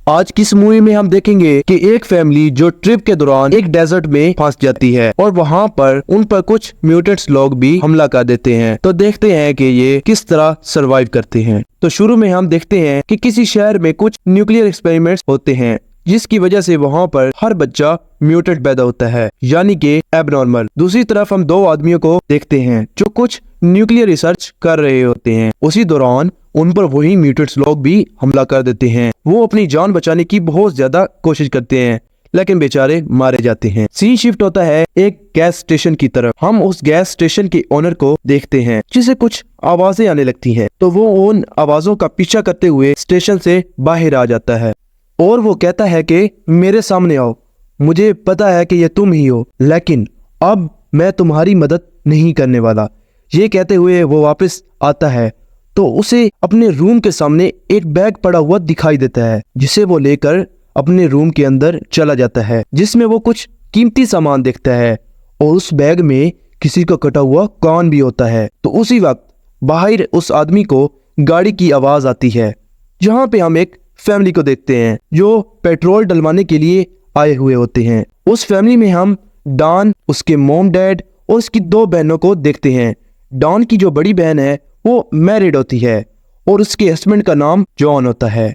आज की इस मूवी में हम देखेंगे कि एक फैमिली जो ट्रिप के दौरान एक डेजर्ट में फंस जाती है और वहाँ पर उन पर कुछ म्यूटेंट्स लोग भी हमला कर देते हैं। तो देखते हैं कि ये किस तरह सरवाइव करते हैं। तो शुरू में हम देखते हैं कि किसी शहर में कुछ न्यूक्लियर एक्सपेरिमेंट्स होते हैं जिसकी वजह से वहाँ पर हर बच्चा म्यूटेंट पैदा होता है, यानी कि एबनॉर्मल। दूसरी तरफ हम दो आदमियों को देखते हैं जो कुछ न्यूक्लियर रिसर्च कर रहे होते हैं। उसी दौरान उन पर वही म्यूटेंट्स लोग भी हमला कर देते हैं। वो अपनी जान बचाने की बहुत ज्यादा कोशिश करते हैं लेकिन बेचारे मारे जाते हैं। सीन शिफ्ट होता है एक गैस स्टेशन की तरफ। हम उस गैस स्टेशन के ओनर को देखते हैं जिसे कुछ आवाजें आने लगती हैं। तो वो उन आवाजों का पीछा करते हुए स्टेशन से बाहर आ जाता है और वो कहता है कि मेरे सामने आओ, मुझे पता है कि ये तुम ही हो, लेकिन अब मैं तुम्हारी मदद नहीं करने वाला। ये कहते हुए वो वापस आता है तो उसे अपने रूम के सामने एक बैग पड़ा हुआ दिखाई देता है जिसे वो लेकर अपने रूम के अंदर चला जाता है, जिसमें वो कुछ कीमती सामान देखता है और उस बैग में किसी का कटा हुआ कान भी होता है। तो उसी वक्त बाहर उस आदमी को गाड़ी की आवाज आती है जहाँ पे हम एक फैमिली को देखते हैं जो पेट्रोल डलवाने के लिए आए हुए होते हैं। उस फैमिली में हम डॉन, उसके मॉम डैड और उसकी दो बहनों को देखते हैं। डॉन की जो बड़ी बहन है वो मैरिड होती है और उसके हस्बैंड का नाम जॉन होता है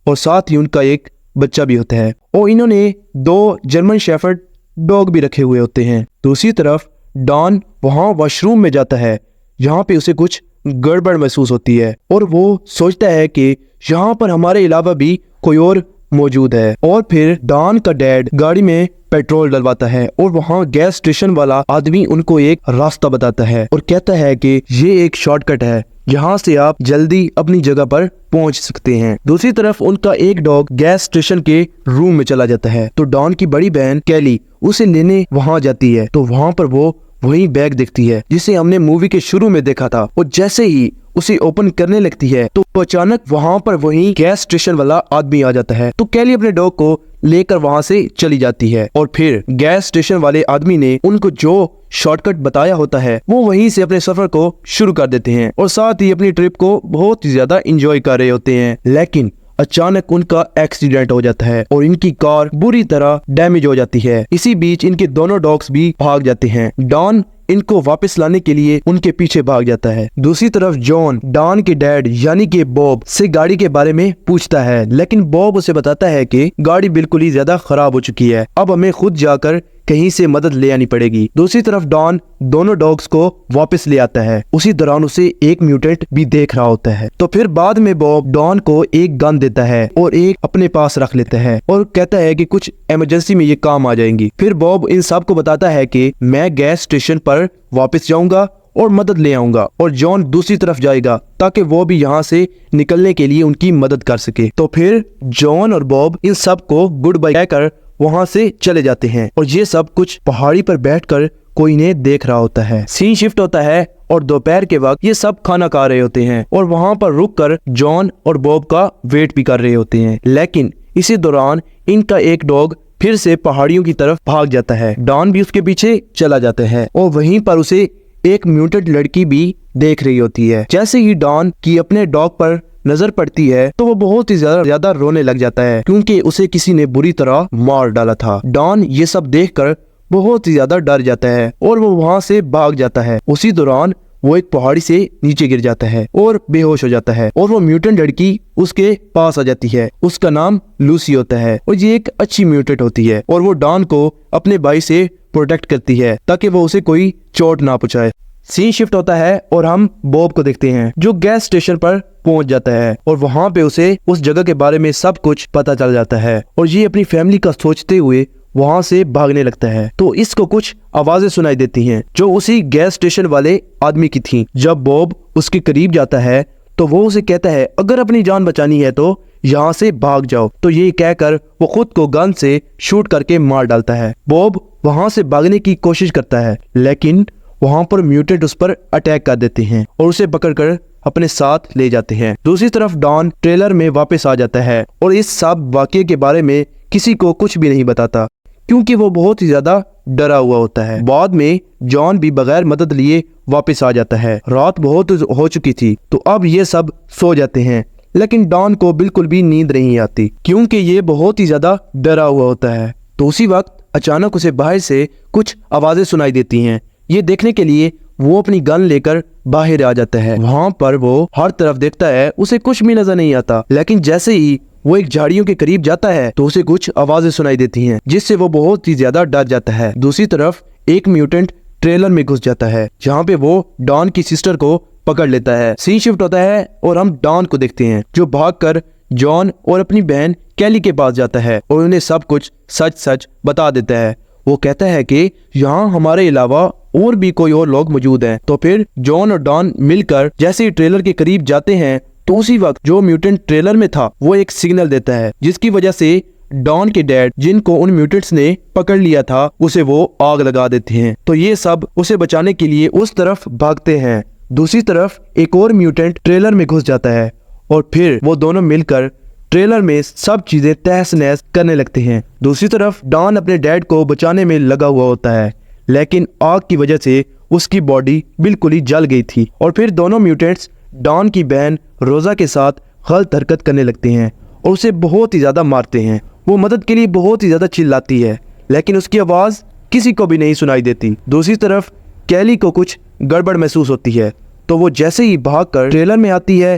और साथ ही उनका एक बच्चा भी होता है और इन्होंने दो जर्मन शेफर्ड डॉग भी रखे हुए होते हैं। दूसरी तरफ डॉन वहाँ वॉशरूम में जाता है जहाँ पे उसे कुछ गड़बड़ महसूस होती है और वो सोचता है कि यहाँ पर हमारे अलावा भी कोई और मौजूद है। और फिर डॉन का डैड गाड़ी में पेट्रोल डलवाता है और वहाँ गैस स्टेशन वाला आदमी उनको एक रास्ता बताता है और कहता है कि ये एक शॉर्टकट है जहाँ से आप जल्दी अपनी जगह पर पहुँच सकते हैं। दूसरी तरफ उनका एक डॉग गैस स्टेशन के रूम में चला जाता है तो डॉन की बड़ी बहन कैली उसे लेने वहाँ जाती है। तो वहाँ पर वो वही बैग दिखती है जिसे हमने मूवी के शुरू में देखा था और जैसे ही उसे ओपन करने लगती है तो अचानक वहाँ पर वही गैस स्टेशन वाला आदमी आ जाता है। तो कैली अपने डॉग को लेकर वहाँ से चली जाती है और फिर गैस स्टेशन वाले आदमी ने उनको जो शॉर्टकट बताया होता है वो वहीं से अपने सफर को शुरू कर देते हैं और साथ ही अपनी ट्रिप को बहुत ही ज्यादा एंजॉय कर रहे होते हैं। लेकिन अचानक उनका एक्सीडेंट हो जाता है और इनकी कार बुरी तरह डैमेज हो जाती है। इसी बीच इनके दोनों डॉग्स भी भाग जाते हैं। डॉन इनको वापस लाने के लिए उनके पीछे भाग जाता है। दूसरी तरफ जॉन डॉन के डैड यानी कि बॉब से गाड़ी के बारे में पूछता है, लेकिन बॉब उसे बताता है कि गाड़ी बिल्कुल ही ज्यादा खराब हो चुकी है, अब हमें खुद जाकर कहीं से मदद ले आनी पड़ेगी। दूसरी तरफ डॉन दोनों डॉग्स को वापस ले आता है। उसी दौरान उसे एक म्यूटेंट भी देख रहा होता है। तो फिर बाद में बॉब डॉन को एक गन देता है और एक अपने पास रख लेता है और कहता है कि कुछ इमरजेंसी में ये काम आ जाएंगी। फिर बॉब इन सब को बताता है कि मैं गैस स्टेशन पर वापस जाऊंगा और मदद ले आऊंगा और जॉन दूसरी तरफ जाएगा ताकि वो भी यहाँ से निकलने के लिए उनकी मदद कर सके। तो फिर जॉन और बॉब इन सब को गुड बाय कहकर वहाँ से चले जाते हैं और ये सब कुछ पहाड़ी पर बैठकर कोई इन्हें देख रहा होता है। सीन शिफ्ट होता है और दोपहर के वक्त ये सब खाना खा रहे होते हैं और वहाँ पर रुककर जॉन और बॉब का वेट भी कर रहे होते हैं। लेकिन इसी दौरान इनका एक डॉग फिर से पहाड़ियों की तरफ भाग जाता है। डॉन भी उसके पीछे चला जाता है और वहीं पर उसे एक म्यूटेंट लड़की भी देख रही होती है। जैसे ही डॉन की अपने डॉग पर नजर पड़ती है तो वो बहुत ही ज्यादा रोने लग जाता है क्योंकि उसे किसी ने बुरी तरह मार डाला था। डॉन ये सब देखकर बहुत ही ज्यादा डर जाता है और वो वहाँ से भाग जाता है। उसी दौरान वो एक पहाड़ी से नीचे गिर जाता है और बेहोश हो जाता है और वो म्यूटेंट लड़की उसके पास आ जाती है। उसका नाम लूसी होता है और ये एक अच्छी म्यूटेंट होती है और वो डॉन को अपने भाई से प्रोटेक्ट करती है ताकि वो उसे कोई चोट ना पहुंचाए। सीन शिफ्ट होता है और हम बॉब को देखते हैं जो गैस स्टेशन पर पहुंच जाता है और वहाँ पे उसे उस जगह के बारे में सब कुछ पता चल जाता है और ये अपनी फैमिली का सोचते हुए वहाँ से भागने लगता है। तो इसको कुछ आवाजें सुनाई देती हैं जो उसी गैस स्टेशन वाले आदमी की थी। जब बॉब उसके करीब जाता है तो वो उसे कहता है अगर अपनी जान बचानी है तो यहाँ से भाग जाओ। तो ये कहकर वो खुद को गन से शूट करके मार डालता है। बॉब वहाँ से भागने की कोशिश करता है लेकिन वहाँ पर म्यूटेंट उस पर अटैक कर देते हैं और उसे पकड़कर अपने साथ ले जाते हैं। दूसरी तरफ डॉन ट्रेलर में वापस आ जाता है और इस सब वाकये के बारे में किसी को कुछ भी नहीं बताता क्योंकि वो बहुत ही ज्यादा डरा हुआ होता है। बाद में जॉन भी बगैर मदद लिए वापस आ जाता है। रात बहुत हो चुकी थी तो अब ये सब सो जाते हैं लेकिन डॉन को बिल्कुल भी नींद नहीं आती क्योंकि ये बहुत ही ज्यादा डरा हुआ होता है। तो उसी वक्त अचानक उसे बाहर से कुछ आवाजें सुनाई देती हैं। ये देखने के लिए वो अपनी गन लेकर बाहर आ जाता है। वहाँ पर वो हर तरफ देखता है, उसे कुछ भी नजर नहीं आता। लेकिन जैसे ही वो एक झाड़ियों के करीब जाता है तो उसे कुछ आवाजें सुनाई देती हैं, जिससे वो बहुत ही ज्यादा डर जाता है। दूसरी तरफ एक म्यूटेंट ट्रेलर में घुस जाता है, जहाँ पे वो डॉन की सिस्टर को पकड़ लेता है। सीन शिफ्ट होता है और हम डॉन को देखते हैं, जो भागकर जॉन और अपनी बहन कैली के पास जाता है और उन्हें सब कुछ सच सच बता देता है। वो कहता है कि यहाँ हमारे अलावा और भी कोई और लोग मौजूद हैं। तो फिर जॉन और डॉन मिलकर जैसे ही ट्रेलर के करीब जाते हैं तो उसी वक्त जो म्यूटेंट ट्रेलर में था वो एक सिग्नल देता है, जिसकी वजह से डॉन के डैड, जिनको उन म्यूटेंट्स ने पकड़ लिया था, उसे वो आग लगा देते हैं। तो ये सब उसे बचाने के लिए उस तरफ भागते हैं। दूसरी तरफ एक और म्यूटेंट ट्रेलर में घुस जाता है और फिर वो दोनों मिलकर ट्रेलर में सब चीजें तहस नहस करने लगते हैं। दूसरी तरफ डॉन अपने डैड को बचाने में लगा हुआ होता है, लेकिन आग की वजह से उसकी बॉडी बिल्कुल ही जल गई थी। और फिर दोनों म्यूटेंट्स डॉन की बहन रोजा के साथ गलत हरकत करने लगते हैं और उसे बहुत ही ज्यादा मारते हैं। वो मदद के लिए बहुत ही ज्यादा चिल्लाती है, लेकिन उसकी आवाज किसी को भी नहीं सुनाई देती। दूसरी तरफ कैली को कुछ गड़बड़ महसूस होती है, तो वो जैसे ही भागकर ट्रेलर में आती है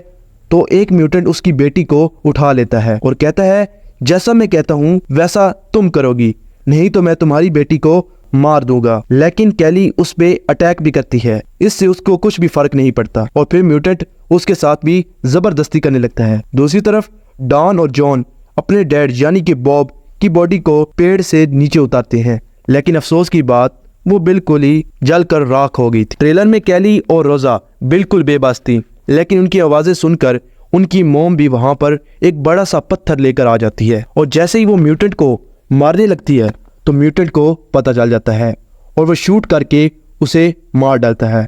तो एक म्यूटेंट उसकी बेटी को उठा लेता है और कहता है, जैसा मैं कहता हूँ वैसा तुम करोगी, नहीं तो मैं तुम्हारी बेटी को मार दूंगा। लेकिन कैली उस पे अटैक भी करती है, इससे उसको कुछ भी फर्क नहीं पड़ता और फिर म्यूटेंट उसके साथ भी जबरदस्ती करने लगता है। दूसरी तरफ डॉन और जॉन अपने डैड यानी कि बॉब की बॉडी को पेड़ से नीचे उतारते हैं, लेकिन अफसोस की बात वो बिल्कुल ही जलकर राख हो गई थी। ट्रेलर में कैली और रोजा बिल्कुल बेबस थी, लेकिन उनकी आवाजें सुनकर उनकी मोम भी वहां पर एक बड़ा सा पत्थर लेकर आ जाती है और जैसे ही वो म्यूटेंट को मारने लगती है तो म्यूटेंट को पता चल जाता है और वो शूट करके उसे मार डालता है।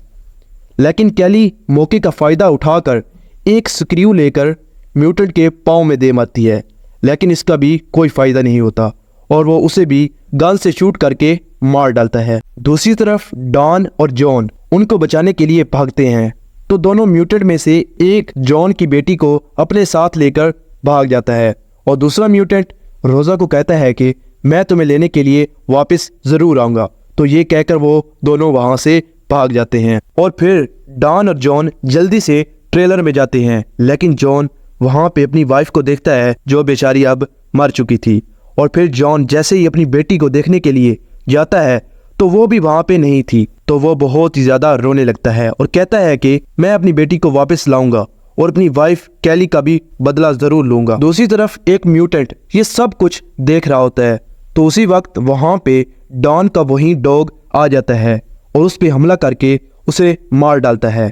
लेकिन कैली मौके का फायदा उठाकर एक स्क्रू लेकर म्यूटेंट के पाँव में दे मारती है, लेकिन इसका भी कोई फायदा नहीं होता और वो उसे भी गन से शूट करके मार डालता है। दूसरी तरफ डॉन और जॉन उनको बचाने के लिए भागते हैं, तो दोनों म्यूटेंट में से एक जॉन की बेटी को अपने साथ लेकर भाग जाता है और दूसरा म्यूटेंट रोजा को कहता है कि मैं तुम्हें लेने के लिए वापस जरूर आऊंगा। तो ये कहकर वो दोनों वहां से भाग जाते हैं और फिर डॉन और जॉन जल्दी से ट्रेलर में जाते हैं, लेकिन जॉन वहां पे अपनी वाइफ को देखता है जो बेचारी अब मर चुकी थी। और फिर जॉन जैसे ही अपनी बेटी को देखने के लिए जाता है तो वो भी वहां पे नहीं थी, तो वो बहुत ही ज्यादा रोने लगता है और कहता है कि मैं अपनी बेटी को वापस लाऊंगा और अपनी वाइफ कैली का भी बदला जरूर लूंगा। दूसरी तरफ एक म्यूटेंट ये सब कुछ देख रहा होता है, तो उसी वक्त वहां पे डॉन का वही डॉग आ जाता है और उस पे हमला करके उसे मार डालता है।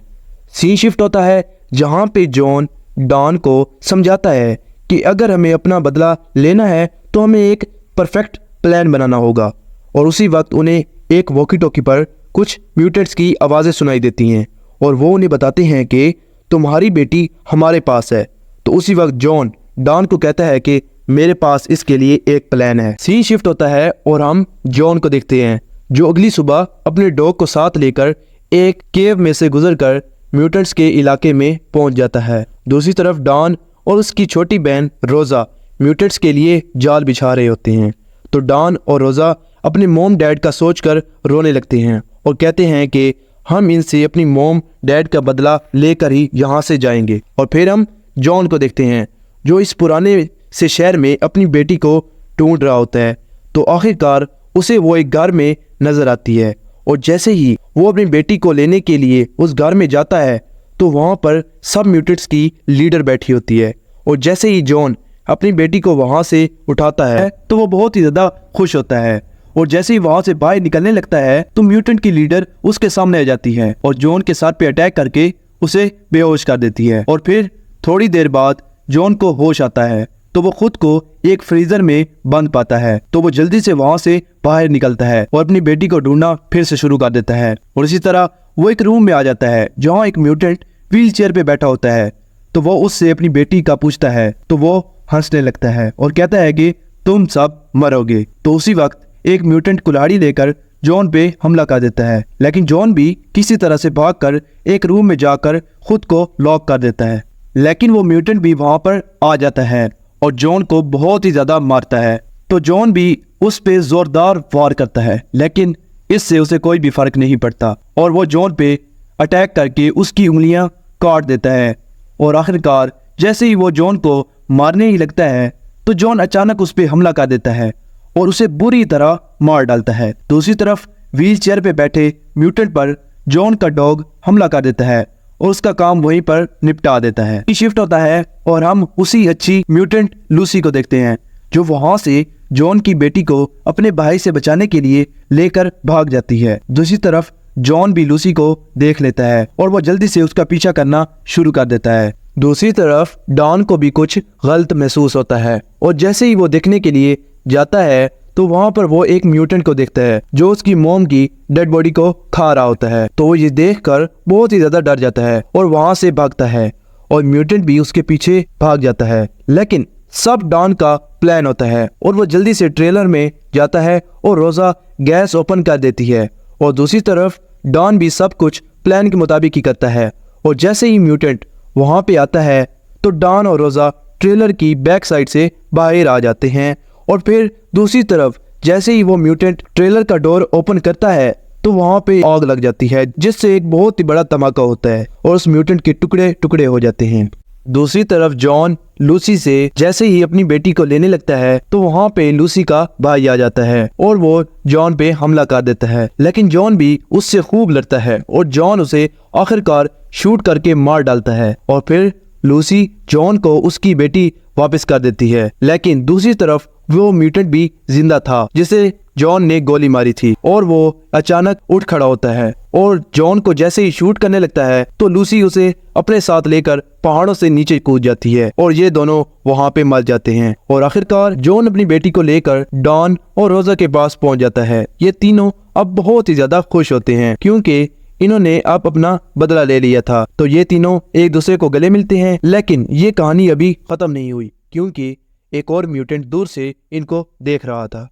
सीन शिफ्ट होता है जहां पे जॉन डॉन को समझाता है कि अगर हमें अपना बदला लेना है तो हमें एक परफेक्ट प्लान बनाना होगा। और उसी वक्त उन्हें एक वॉकी टॉकी पर कुछ म्यूटेंट्स की आवाज़ें सुनाई देती हैं और वो उन्हें बताते हैं कि तुम्हारी बेटी हमारे पास है। तो उसी वक्त जॉन डॉन को कहता है कि मेरे पास इसके लिए एक प्लान है। सीन शिफ्ट होता है और हम जॉन को देखते हैं जो अगली सुबह अपने डॉग को साथ लेकर एक केव में से गुजरकर म्यूटेंट्स के इलाके में पहुंच जाता है। दूसरी तरफ डॉन और उसकी छोटी बहन रोजा म्यूटेंट्स के लिए जाल बिछा रहे होते हैं, तो डॉन और रोजा अपने मोम डैड का सोचकर रोने लगते हैं और कहते हैं कि हम इनसे अपनी मोम डैड का बदला लेकर ही यहाँ से जाएंगे। और फिर हम जॉन को देखते हैं जो इस पुराने से शहर में अपनी बेटी को ढूंढ रहा होता है, तो आखिरकार उसे वो एक घर में नजर आती है और जैसे ही वो अपनी बेटी को लेने के लिए उस घर में जाता है तो वहाँ पर सब म्यूटेंट्स की लीडर बैठी होती है और जैसे ही जॉन अपनी बेटी को वहाँ से उठाता है तो वो बहुत ही ज़्यादा खुश होता है और जैसे ही वहाँ से बाहर निकलने लगता है तो म्यूटेंट की लीडर उसके सामने आ जाती है और जॉन के साथ पे अटैक करके उसे बेहोश कर देती है। और फिर थोड़ी देर बाद जॉन को होश आता है तो वो खुद को एक फ्रीजर में बंद पाता है, तो वो जल्दी से वहाँ से बाहर निकलता है और अपनी बेटी को ढूंढना फिर से शुरू कर देता है। और इसी तरह वो एक रूम में आ जाता है जहाँ एक म्यूटेंट व्हील चेयर पे बैठा होता है, तो वो उससे अपनी बेटी का पूछता है तो वो हंसने लगता है और कहता है कि तुम सब मरोगे। तो उसी वक्त एक म्यूटेंट कुल्हाड़ी लेकर जॉन पे हमला कर देता है, लेकिन जॉन भी किसी तरह से भागकर एक रूम में जाकर खुद को लॉक कर देता है। लेकिन वो म्यूटेंट भी वहां पर आ जाता है और जॉन को बहुत ही ज्यादा मारता है। तो जॉन भी उस पे जोरदार वार करता है, लेकिन इससे उसे कोई भी फर्क नहीं पड़ता और वो जॉन पे अटैक करके उसकी उंगलियां काट देता है। और आखिरकार जैसे ही वो जॉन को मारने ही लगता है तो जॉन अचानक उस पे हमला कर देता है और उसे बुरी तरह मार डालता है। दूसरी तरफ व्हील चेयर पे बैठे म्यूटेंट पर जॉन का डॉग हमला कर देता है और उसका काम वहीं पर निपटा देता है। शिफ्ट होता है और हम उसी अच्छी म्यूटेंट लूसी को देखते हैं जो वहां से जॉन की बेटी को अपने भाई से बचाने के लिए लेकर भाग जाती है। दूसरी तरफ जॉन भी लूसी को देख लेता है और वो जल्दी से उसका पीछा करना शुरू कर देता है। दूसरी तरफ डॉन को भी कुछ गलत महसूस होता है और जैसे ही वो देखने के लिए जाता है तो वहां पर वो एक म्यूटेंट को देखता है जो उसकी मॉम की डेड बॉडी को खा रहा होता है। तो वो ये देखकर बहुत ही ज्यादा डर जाता है और वहां से भागता है और म्यूटेंट भी उसके पीछे भाग जाता है। लेकिन सब डॉन का प्लान होता है और वो जल्दी से ट्रेलर में जाता है और रोजा गैस ओपन कर देती है और दूसरी तरफ डॉन भी सब कुछ प्लान के मुताबिक ही करता है। और जैसे ही म्यूटेंट वहां पे आता है तो डॉन और रोजा ट्रेलर की बैक साइड से बाहर आ जाते हैं और फिर दूसरी तरफ जैसे ही वो म्यूटेंट ट्रेलर का डोर ओपन करता है तो वहां पे आग लग जाती है जिससे एक बहुत ही बड़ा धमाका होता है और उस म्यूटेंट के टुकड़े टुकड़े हो जाते हैं। दूसरी तरफ जॉन लूसी से जैसे ही अपनी बेटी को लेने लगता है तो वहां पे लूसी का भाई आ जाता है और वो जॉन पे हमला कर देता है। लेकिन जॉन भी उससे खूब लड़ता है और जॉन उसे आखिरकार शूट करके मार डालता है और फिर लूसी जॉन को उसकी बेटी वापस कर देती है। लेकिन दूसरी तरफ वो म्यूटेंट भी जिंदा था जिसे जॉन ने गोली मारी थी और वो अचानक उठ खड़ा होता है और जॉन को जैसे ही शूट करने लगता है तो लूसी उसे अपने साथ लेकर पहाड़ों से नीचे कूद जाती है और ये दोनों वहां पे मर जाते हैं। और आखिरकार जॉन अपनी बेटी को लेकर डॉन और रोजा के पास पहुंच जाता है। ये तीनों अब बहुत ही ज्यादा खुश होते हैं क्योंकि इन्होंने अब अपना बदला ले लिया था। तो ये तीनों एक दूसरे को गले मिलते हैं, लेकिन ये कहानी अभी खत्म नहीं हुई क्योंकि एक और म्यूटेंट दूर से इनको देख रहा था।